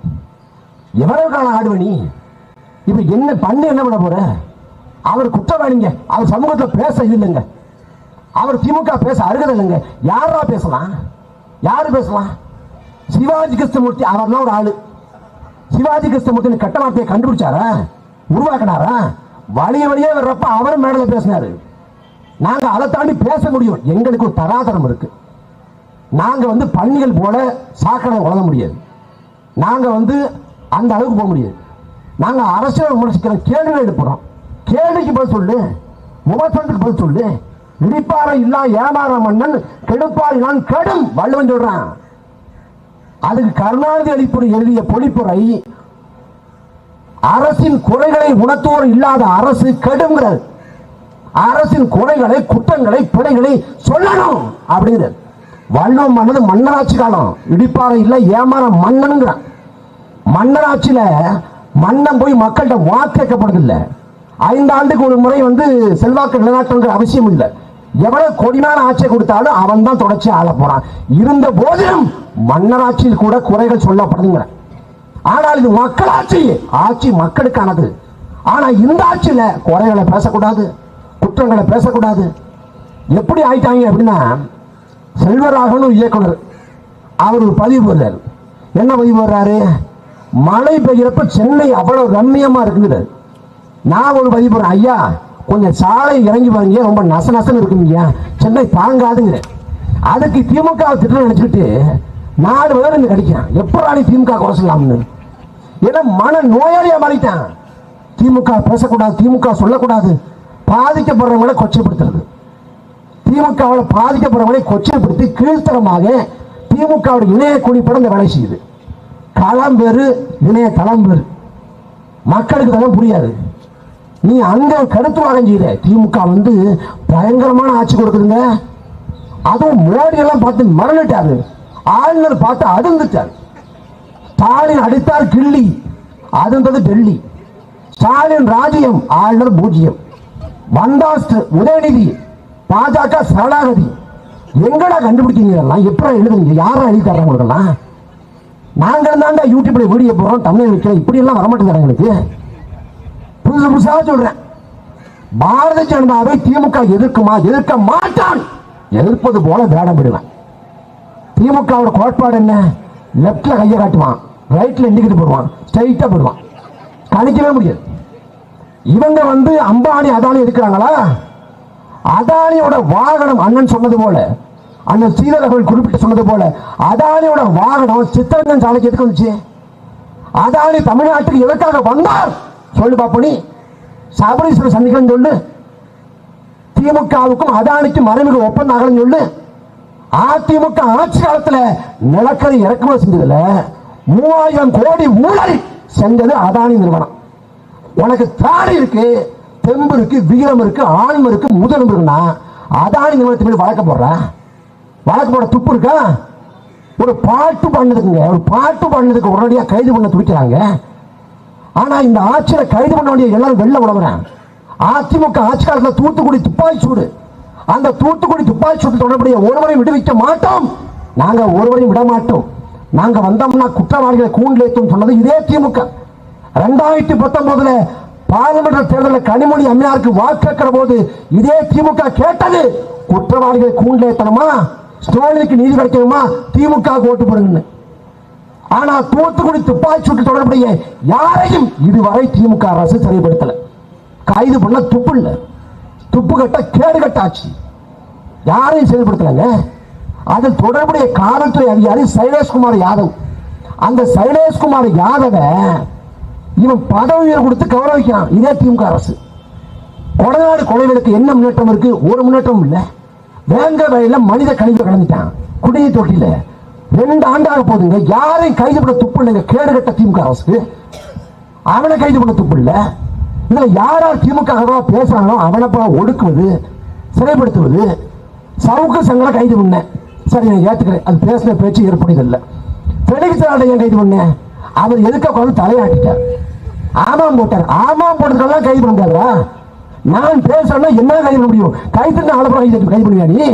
Speaker 5: எவ்வளவு காலம் ஆடுவனி? இப்ப என்ன பண்ணி என்ன பண்ண போற? அவர் குற்றவாளிங்க, அவர் சமூகத்தில் பேச இல்லைங்க, அவர் திமுக பேச அருகதை இல்லைங்க. யாரா பேசலாம்? யாரு பேசலாம்? சிவாஜி கிருஷ்ணமூர்த்தி அவர்லாம் ஒரு ஆளு. சிவாஜி கிருஷ்ணமூர்த்தி கட்ட வார்த்தையை கண்டுபிடிச்சாரா, உருவாக்கினாரா? வழிய வழியே வர்றப்ப அவரும் மேடல பேசினாரு. நாங்க அதை தாண்டி பேச முடியும். எங்களுக்கு ஒரு தராதரம் இருக்கு. நாங்க வந்து பன்னிகள் போல சாக்கடை வளர முடியாது. நாங்க வந்து அந்த அளவுக்கு போக முடியாது. நாங்க அரசியல் விமர்சிக்கிற கேள்விகள் எடுப்போம். கேள்விக்கு பதில் சொல்லு, விமர்சனத்துக்கு பதில் சொல்லு. இடிப்பாறை இல்லா ஏமாற மன்னன் கெடுப்பாறை நான் கடும் வள்ளுவன் சொல்றான். அதுக்கு கருணாநிதி அளிப்பு எழுதிய பொழிப்புரை அரசின் குறைகளை உணர்த்துவோர் இல்லாத அரசு கெடுங்கிறது. அரசின் குறைகளை குற்றங்களை பிழைகளை சொல்லணும் அப்படிங்கிறது. வள்ளுவம் பண்ணது மன்னராட்சி காலம். இடிப்பாறை இல்ல ஏமாற மன்னனுங்கிறான். மன்னராட்சியில மன்னன் போய் மக்கள்கிட்ட வாக்கு கேட்கப்படுது இல்லை. 5 ஆண்டுக்கு ஒரு முறை வந்து செல்வாக்கு நிலைநாட்டுங்கிற அவசியம் இல்லை. எவ்வளவு கொடிமான ஆட்சியை கொடுத்தாலும் அவன் தான் தொடர்ச்சி ஆள போறான். இருந்த போதிலும் மன்னராட்சியில் கூட குறைகள் சொல்லப்படுதுங்கிற. ஆனால் இது மக்களாட்சி, ஆட்சி மக்களுக்கானது. ஆனா இந்த ஆட்சியில குறைகளை பேசக்கூடாது, குற்றங்களை பேசக்கூடாது. எப்படி ஆயிட்டாங்க அப்படின்னா, செல்வராகவன் இயக்குனர் அவர் ஒரு பதிவு போடுறாரு. என்ன பதிவு போடுறாரு? மழை பெய்யறப்ப சென்னை அவ்வளவு ரம்மியமா இருக்குது. நான் ஒரு பதிவு போடுறேன், ஐயா கொஞ்சம் சாலை இறங்கி பாருங்க, ரொம்ப நச நசன்னு இருக்குங்க, சென்னை தாங்காதுங்கிற. அதுக்கு திமுக திட்டம் நினைச்சுக்கிட்டு 4 பேர் இங்க கிடைக்கிறான். எப்படா திமுக குறை சொல்லலாம்னு. ஏன்னா மன நோயாளியா மாறிட்டான். திமுக பேசக்கூடாது, திமுக சொல்லக்கூடாது. பாதிக்கப்படுறவங்களை கொச்சைப்படுத்துறது, திமுகவோட பாதிக்கப்படுறவங்களை கொச்சைப்படுத்தி கீழ்த்தரமாக திமுக இணைய குடிப்பட இந்த வேலை செய்யுது. களம் வேறு, இணைய தளம் வேறு. மக்களுக்கு தளம் புரியாது. நீ அங்க கருத்து வாகம் செய்த திமுக வந்து பயங்கரமான ஆட்சி கொடுக்குதுங்க. அதுவும் மோடி எல்லாம் பார்த்து மறந்துட்டாரு. ஆளுநர் பார்த்து அதிர்ந்துட்டார். ஸ்டாலின் அடித்தார் கிள்ளி, அதிர்ந்தது டெல்லி. ஸ்டாலின் ராஜ்யம், ஆளுநர் பூஜ்யம். வந்தாஸ்ட் உதயநிதி, பாஜக சரணாகதி. எங்கடா கண்டுபிடிக்கிறீங்க? எப்படி எழுதுறீங்க? யாரும் எழுதி தர்றாங்க உங்களுக்கெல்லாம்? நாங்கள் தாண்டா யூடியூப்ல வீடியோ போடுறோம், தமிழ் வைக்கிறோம். இப்படி எல்லாம் வரமாட்டேங்கிறாங்க எங்களுக்கு. புதுசு புதுசாக சொல்றேன். பாரதிய ஜனதாவை திமுக எதிர்க்குமா? எதிர்க்க மாட்டான். எதிர்ப்பது போல வேடம் விடுவேன். திமுகவோட கோட்பாடு என்ன? லெப்ட்ல கையை காட்டுவான், ரைட்ல இண்டிகேட்டர் போடுவான், ஸ்ட்ரைட்டா போடுவான். கணிக்கவே முடியாது. இவங்க வந்து அம்பானி அதானி இருக்கிறாங்களா? அதானியோட வாகனம், அண்ணன் சொன்னது போல, அண்ணன் ஸ்ரீதர் அவர்கள் குறிப்பிட்டு சொன்னது போல, அதானியோட வாகனம் சித்தரஞ்சன் சாலைக்கு எதுக்கு வந்துச்சு? அதானி தமிழ்நாட்டுக்கு எதற்காக வந்தார் சொல்லு பாப்பனி. சபரீஸ்வரர் சந்திக்கணும் சொல்லு. திமுகவுக்கும் அதானிக்கும் மறைமுக ஒப்பந்தம் ஆகணும் சொல்லு. அதிமுக ஆட்சி காலத்தில் நிலக்கரி இறக்குமதி செஞ்சதுல 3000 கோடி ஊழல் செஞ்சது அதானி நிறுவனம். உனக்கு தாடி இருக்கு, தெம்பு இருக்கு, வீரம் இருக்கு, ஆண்மை இருக்கு, முதலும் இருக்குன்னா அதானி நிறுவனத்தை வழக்க போடுற, வழக்கு போட துப்பு இருக்கா? ஒரு பாட்டு பண்ணதுக்கு உடனடியாக கைது பண்ண துடிக்கிறாங்க. ஆனா இந்த ஆட்சியில கைது பண்ண வேண்டிய எல்லாரும் வெளில உழவுறாங்க. அதிமுக ஆட்சி காலத்தில் தூத்துக்குடி துப்பாக்கி சூடு, அந்த தூத்துக்குடி துப்பாக்கி சூடு தொடர்புடைய ஒருவரையும் விடுவிக்க மாட்டோம், நாங்க ஒருவரையும் விட மாட்டோம், நாங்க வந்தோம்னா குற்றவாளிகளை கூண்டிலேற்றும் சொன்னது இதே திமுக. 2019 பாராளுமன்ற தேர்தலில் கனிமொழி அம்மையாருக்கு வாக்கு கேட்கிற போது இதே திமுக கேட்டது குற்றவாளிகளை கூண்டிலேற்றணுமா, ஸ்டாலினுக்கு நீதி கிடைக்கணுமா, திமுக ஓட்டு போடுங்க. ஆனா தூத்துக்குடி துப்பாக்கி சூட்டு தொடர்புடைய யாரையும் இதுவரை திமுக அரசு செயல்படுத்தல. கைது பண்ண துப்பு இல்ல, துப்பு கட்ட கேடு கட்ட ஆட்சி, யாரையும் செயல்படுத்தலங்க. அதில் தொடர்புடைய காவல்துறை அதிகாரி சைலேஷ்குமார் யாதவ், அந்த சைலேஷ்குமார் யாதவ இவன் பதவி உயர்வு கொடுத்து கௌரவிக்கிறான் இதே திமுக அரசு. கொடநாடு கொலைகளுக்கு என்ன முன்னேற்றம் இருக்கு? ஒரு முன்னேற்றம் இல்ல. வேங்க வயல மனித கழிவு கலந்துட்டான் குடிநீர் தொட்டில 2 ஆண்டாக போதுங்க. யாரையும் கைது பண்ண துப்பு இல்லைங்க கேடு கட்ட திமுக அரசு. அவனை கைது பண்ண துப்பு இல்ல. இதுல யார் திமுக பேசுறாங்களோ அவனை ஒடுக்குவது, சிறைப்படுத்துவது. சவுக்கு சங்கரை கைது பண்ண, சரி நான் ஏத்துக்கிறேன், அது பேசின பேச்சு ஏற்படுதில்லை. பெலிக்ஸ் ஏன் கைது பண்ண? அவர் எதுக்க உட்காந்து தலையாட்டிட்டார், ஆமாம் போட்டார். ஆமாம் போட்டதுக்கெல்லாம் கைது பண்ண முடியாதா? நான் பேசுறேன்னா என்ன கைது பண்ண முடியும்? கைது கைது பண்ணுவியா நீ?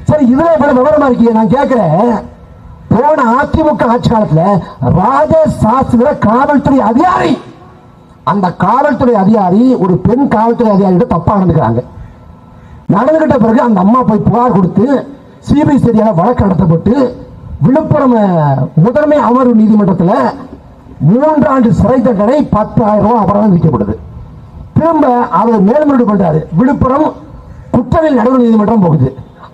Speaker 5: சரி, இதுல இவ்வளவு விவரமா இருக்கீங்க. நான் கேட்கிறேன், போன அதிமுக ஆட்சி காலத்துல ராஜேஷ் சாஸ்திர காவல்துறை அதிகாரி, அந்த காவல்துறை அதிகாரி ஒரு பெண் காவல்துறை அதிகாரிகிட்ட தப்பா நடந்துக்கிறாங்க. நடந்துகிட்ட பிறகு அந்த அம்மா போய் புகார் கொடுத்து சிபிசிஐடியால வழக்கு நடத்தப்பட்டு விழுப்புரம் முதன்மை அமர்வு நீதிமன்றத்தில் 3 ஆண்டு சிறை தண்டனை 10,000 ரூபாய் அபராதம் விதிக்கப்படுது. திரும்ப அவர் மேல்முறையீடு பண்றாரு, விழுப்புரம் குற்றவியல் நடுவர் நீதிமன்றம் போகுது,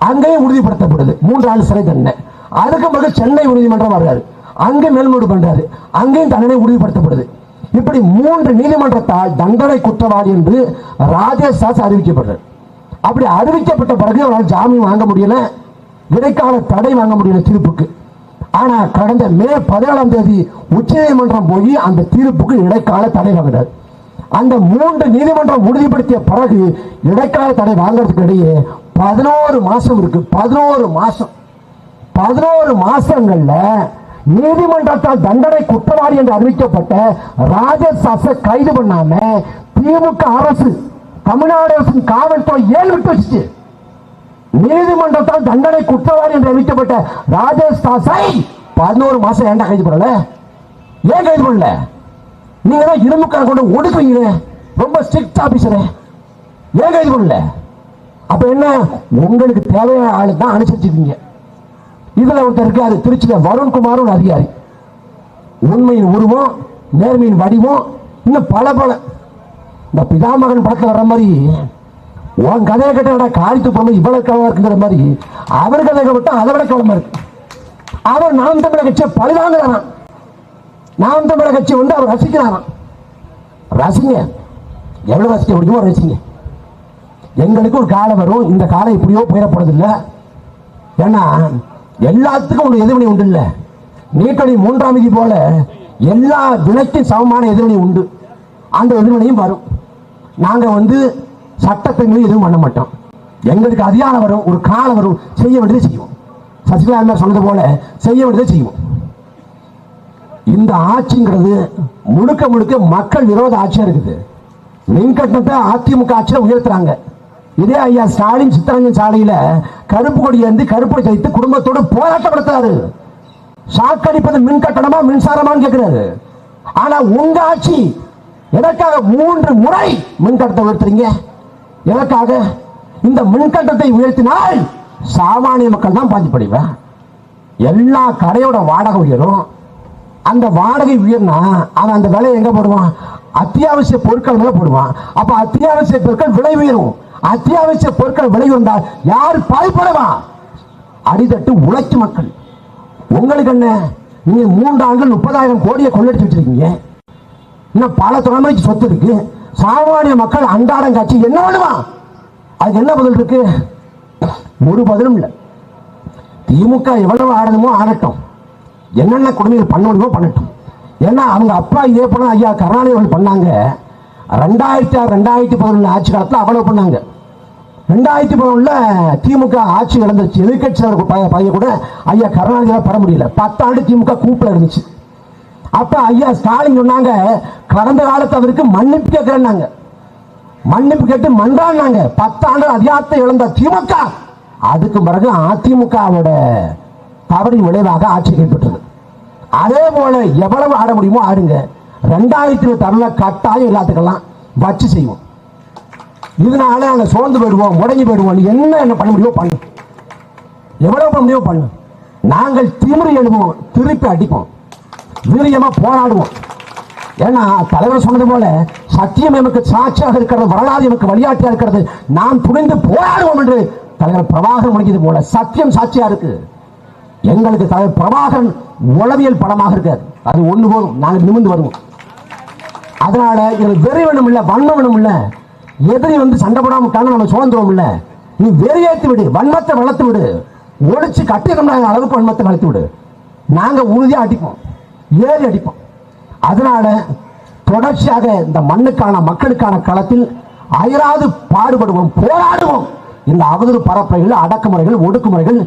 Speaker 5: அங்கேயும் உறுதிப்படுத்தப்படுது 3 ஆண்டு சிறை தண்டனை. அதுக்கு பிறகு சென்னை நீதிமன்றம் வர்றாரு, அங்கே மேல்முறையீடு பண்றாரு, அங்கேயும் தண்டனை உறுதிப்படுத்தப்படுது. இப்படி 3 நீதிமன்றத்தால் தண்டனை குற்றவாளி என்று ராஜேஷ் சாஸ் அறிவிக்கப்படுறார். அப்படி அறிவிக்கப்பட்ட பிறகு அவரால் ஜாமீன் வாங்க முடியல, இடைக்கால தடை வாங்க முடியல தீர்ப்புக்கு. ஆனா கடந்த மே 17ஆம் தேதி உச்ச நீதிமன்றம் போய் அந்த தீர்ப்புக்கு இடைக்கால தடை வாங்கினார். அந்த 3 நீதிமன்றம் உறுதிப்படுத்திய பிறகு இடைக்கால தடை வாங்கறதுக்கு இடையே 11 மாசம் இருக்கு. 11 மாசங்கள்ல நீதிமன்றத்தால் தண்டனை குற்றவாளி என்று அறிவிக்கப்பட்ட ராஜேஷ் சாஸை கைது பண்ணாம திமுக அரசு, தமிழ்நாடு அரசின் காவல்துறை ஏன் விட்டு வச்சு? நீதிமன்றத்தால் தண்டனை குற்றவாளி என்று அறிவிக்கப்பட்ட ராஜேஷ் சாஸை 11 மாசம் ஏன்டா கைது பண்ணல? ஏன் கைது பண்ணல? நீங்க தான் இரும்புக்கார கொண்டு ஒடுக்குவீங்க, ரொம்ப ஸ்ட்ரிக்ட் ஆபீசர், ஏன் கைது பண்ணல? அப்ப என்ன, உங்களுக்கு தேவையான ஆளு தான் அனுசரிச்சுக்கீங்க. இதுல ஒருத்தர் இருக்காரு திருச்சியில, வருண்குமார் ஒரு அதிகாரி, உண்மையின் உருவம், நேர்மையின் வடிவம், இன்னும் பல இந்த பிதாமகன் படத்துல வர்ற மாதிரி உன் கதையை கேட்ட காரித்து போன இவ்வளவு கவலை இருக்குங்கிற மாதிரி அவர் கதை கேட்டா அதை விட கவலமா இருக்கு. அவர் நாம் தமிழக கட்சியை பழிதாங்கிறான், நாம் தமிழக கட்சி வந்து அவர் ரசிக்கிறாராம். ரசிங்க, எவ்வளவு ரசிக்க முடியுமோ ரசிங்க. எங்களுக்கு ஒரு காலம் வரும், இந்த காலம் இப்படியோ போயிடப்படுறதில்லை. ஏன்னா எல்லாத்துக்கும் ஒரு எதிர்வினை உண்டு. இல்ல நீட்டணி 3ஆம் விதி போல எல்லா வினைக்கும் சமமான எதிர்வினை உண்டு. அந்த எதிர்வினையும் வரும். நாங்க வந்து சட்டத்தை மீறி எதுவும் பண்ண மாட்டோம். எங்களுக்கு அதிகாரம் வரும், ஒரு காலம் வரும், செய்ய வேண்டியதை செய்வோம். சசிகலா சொன்னது போல செய்ய வேண்டியதை செய்வோம். இந்த ஆட்சிங்கிறது முழுக்க முழுக்க மக்கள் விரோத ஆட்சியா இருக்குது. மின் கட்டணத்தை அதிமுக ஆட்சியில உயர்த்துறாங்க. இதே ஐயா ஸ்டாலின் சித்தரஞ்சன் சாலையில கருப்பு கொடி ஏந்தி கருப்பு தைத்து குடும்பத்தோடு போராட்டப்படுத்தாரு. சாக்கடிப்பது மின் கட்டணமா மின்சாரமான்னு கேட்கிறாரு. ஆனா உங்க ஆட்சி எதற்காக 3 முறை மின் கட்டணத்தை உயர்த்துறீங்க? எதற்காக? இந்த மின் கட்டணத்தை உயர்த்தினால் சாமானிய மக்கள் தான் பாதிப்படைவா. எல்லா கடையோட வாடகை உயரும். அந்த வாடகை உயர்னா அவன் அந்த விலை எங்க போடுவான்? அத்தியாவசிய பொருட்கள் மேல போடுவான். அப்ப அத்தியாவசிய பொருட்கள் விலை உயரும். அத்தியாவசிய பொருட்கள் விலை உயர்ந்தால் யார் பாதிப்படைவா? அடித்தட்டு உழைக்கும் மக்கள். உங்களுக்கு என்ன, நீங்க 3 ஆண்டுகள் 30,000 கோடியை கொள்ளடிச்சு வச்சிருக்கீங்க. இன்னும் பல தலைமுறைக்கு சொத்து இருக்கு. சாமானிய மக்கள் அன்றாடம் காட்சி என்ன பண்ணுவான்? அதுக்கு என்ன பதில் இருக்கு? ஒரு பதிலும் இல்லை. திமுக எவ்வளவு ஆடணுமோ ஆடட்டும், என்னென்ன கொடுமைகள் பண்ண முடியுமோ பண்ணட்டும். ஏன்னா அவங்க அப்பா இதே போல ஐயா கருணாநிதி அவர்கள் பண்ணாங்க. 2006 2011 ஆட்சி காலத்தில் அவ்வளவு பண்ணாங்க. 2011 திமுக ஆட்சி இழந்துருச்சு. எதிர்கட்சி பையன் கூட ஐயா கருணாநிதி பெற முடியல. 10 ஆண்டு திமுக கூப்பிட இருந்துச்சு. அப்ப ஐயா ஸ்டாலின் சொன்னாங்க, கடந்த காலத்து அவருக்கு மன்னிப்பு கேட்கிறேன்னாங்க. மன்னிப்பு கேட்டு மன்றாடினாங்க. 10 ஆண்டு அதிகாரத்தை இழந்த திமுக அதுக்கு பிறகு அதிமுகவோட தவறின் விளைவாக ஆட்சி கைப்பற்றது. அதே போல எவ்வளவு ஆட முடியுமோ ஆடுங்க. 2026 கட்டாயம் எல்லாத்துக்கெல்லாம் வச்சு செய்வோம். இதனால நாங்க சோர்ந்து போயிடுவோம், முடங்கி போயிடுவோம். என்ன பண்ண முடியுமோ பண்ணு, எவ்வளவு பண்ண முடியுமோ பண்ணு. நாங்கள் திமிரி எழுவோம், திருப்பி அடிப்போம், வீரியமா போராடுவோம். ஏன்னா தலைவர் சொன்னது போல சத்தியம் எமக்கு சாட்சியாக இருக்கிறது, வரலாறு எமக்கு வழிகாட்டியா இருக்கிறது. நாம் துணிந்து போராடுவோம் என்று தலைவர் பிரபாகரன் முடிஞ்சது போல சத்தியம் சாட்சியா இருக்கு. எங்களுக்கு தலைவர் பிரபாகரன் உளவியல் படமாக இருக்காது. அது ஒண்ணு போதும், நாங்கள் நிமிர்ந்து வருவோம். அதனால எங்களுக்கு வெறி வேணும் இல்ல, வன்மம் வேணும் இல்ல. எதிரி சண்டை போடாம நம்ம சுதந்திரம் இல்ல. நீ வெறியேற்றி விடு, வன்மத்தை வளர்த்து விடு, ஒழிச்சு கட்டிடம் அளவுக்கு வன்மத்தை வளர்த்து விடு. நாங்க உறுதியா அடிப்போம், ஏறி அடிப்போம். அதனால தொடர்ச்சியாக இந்த மண்ணுக்கான மக்களுக்கான களத்தில் அயராது பாடுபடுவோம், போராடுவோம். இந்த அவதூறு பரப்புரைகள், அடக்குமுறைகள், ஒடுக்குமுறைகள்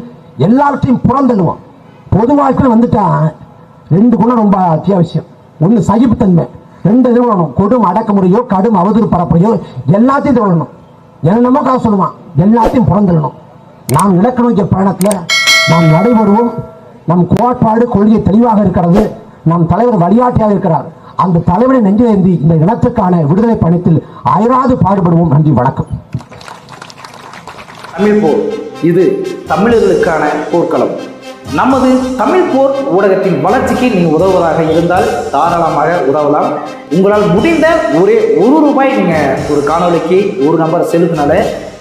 Speaker 5: எல்லாவற்றையும் புறந்தள்ளுவோம். பொது வாழ்க்கையில் வந்துட்டா 2 குணம் ரொம்ப அத்தியாவசியம். ஒன்று சகிப்புத்தன்மை, 2 இது வரணும். கொடும் அடக்குமுறையோ கடும் அவதூறு பரப்புரையோ எல்லாத்தையும் தொடரணும். என்னமோ காசு சொல்லுவான், எல்லாத்தையும் புறந்தள்ளணும். நாம் இலக்கு நோக்கிய பயணத்தில் நாம் நடைபெறுவோம். நம் கோட்பாடு கொள்கை தெளிவாக இருக்கிறது. நம் தலைவர் வழிகாட்டியாக இருக்கிறார். அந்த தலைவரை நெஞ்சிலேந்தி இந்த இனத்துக்கான விடுதலை பணித்தில் அயராது பாடுபடுவோம். நன்றி, வணக்கம்.
Speaker 4: தமிழ் போர், இது தமிழர்களுக்கான போர்க்களம். நமது தமிழ் போர் ஊடகத்தின் வளர்ச்சிக்கு நீ உதவுவதாக இருந்தால் தாராளமாக உதவலாம். உங்களால் முடிந்த ஒரே ₹1 நீங்கள் ஒரு காணொலிக்கு ஒரு நம்பர் செலுத்தினால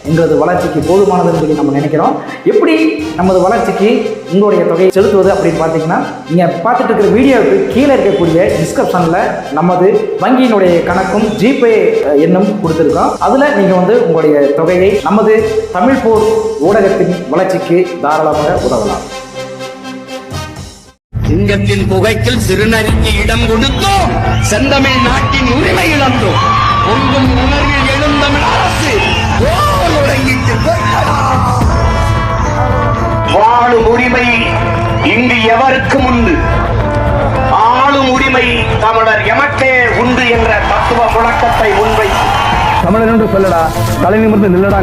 Speaker 4: எங்களது வளர்ச்சிக்கு போதுமானதுன்னு சொல்லி நம்ம நினைக்கிறோம். எப்படி நமது வளர்ச்சிக்கு உங்களுடைய தொகையை செலுத்துவது அப்படின்னு பார்த்தீங்கன்னா, நீங்கள் பார்த்துட்டு இருக்கிற வீடியோவுக்கு கீழே இருக்கக்கூடிய டிஸ்கிரிப்ஷனில் நமது வங்கியினுடைய கணக்கும் ஜிபே எண்ணும் கொடுத்துருக்கோம். அதில் நீங்கள் உங்களுடைய தொகையை நமது தமிழ் போர் ஊடகத்தின் வளர்ச்சிக்கு தாராளமாக உதவலாம்.
Speaker 1: சிங்கத்தின் புகைக்கில் சிறுநரிக்கு இடம் கொடுத்தோம், செந்தமிழ் நாட்டின் உரிமை இழந்தோம். பொங்கும் உணர்வில் எழுந்தமிழ் அரசு வாழும் உரிமை இங்கு எவருக்கு உண்டு, ஆளும் உரிமை தமிழர் எமக்கே உண்டு என்ற தத்துவ முழக்கத்தை முன்வைத்து
Speaker 2: தமிழர் என்று சொல்லடா, தலை நிமிர்ந்து நில்லடா.